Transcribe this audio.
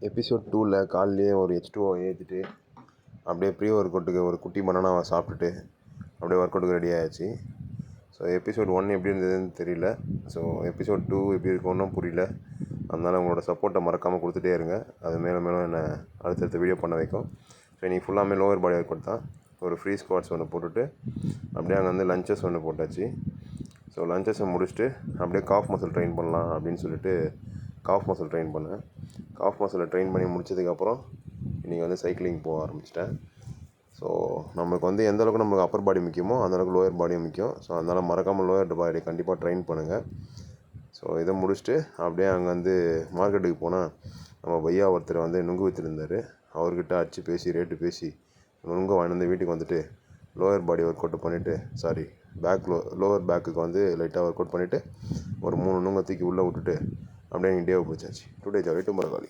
Episode 2ல் காலையிலேயே ஒரு H2O ஏற்றிட்டு அப்படியே ப்ரீ ஒர்க் அவுட்டுக்கு ஒரு குட்டி பனானாவை சாப்பிட்டுட்டு அப்படியே ஒர்க் அவுட்டுக்கு ரெடி ஆகிடுச்சு. ஸோ எபிசோட் 1 எப்படி இருந்ததுன்னு தெரியல. ஸோ எபிசோட் 2 எப்படி இருக்குன்னு புரியல. அதனால் உங்களோட சப்போர்ட்டை மறக்காமல் கொடுத்துட்டே இருங்க. அது மேலும் மேலும் என்னை அடுத்தடுத்த வீடியோ பண்ண வைக்கும். ஸோ இன்றைக்கி ஃபுல்லாமே லோவர் பாடி ஒர்க் அவுட் தான். ஒரு ஃப்ரீ ஸ்குவாட்ஸ் ஒன்று போட்டுட்டு அப்படியே அங்கே வந்து லஞ்சஸ் ஒன்று போட்டாச்சு. ஸோ லஞ்சஸை முடிச்சுட்டு அப்படியே காஃப் மசில் ட்ரெயின் பண்ணலாம் அப்படின்னு சொல்லிட்டு காஃப் மசில் ட்ரெயின் பண்ணேன். காஃப் மசிலை ட்ரெயின் பண்ணி முடிச்சதுக்கப்புறம் இன்றைக்கி வந்து சைக்கிளிங் போக ஆரம்பிச்சிட்டேன். ஸோ நம்மளுக்கு வந்து எந்த அளவுக்கு நம்மளுக்கு அப்பர் பாடி முக்கியமோ அந்தளவுக்கு லோயர் பாடியும் முக்கியம். ஸோ அதனால் மறக்காமல் லோயர் பாடி கண்டிப்பாக ட்ரெயின் பண்ணுங்கள். ஸோ இதை முடிச்சுட்டு அப்படியே அங்கே வந்து மார்க்கெட்டுக்கு போனால் நம்ம பையா ஒருத்தர் வந்து நுங்கு விற்றுருந்தார். அவர்கிட்ட அடித்து பேசி ரேட்டு பேசி நுங்கு வாங்கிட்டு வந்து வீட்டுக்கு வந்துட்டு லோயர் பாடி ஒர்க் அவுட் பண்ணிவிட்டு லோவர் பேக்குக்கு வந்து லைட்டாக ஒர்க் அவுட் பண்ணிவிட்டு ஒரு 3 நுங்கை தூக்கி உள்ளே விட்டுட்டு அப்படியே டேவை பிடிச்சாச்சு. டுடே ஜாலி டுமாரோ காலி.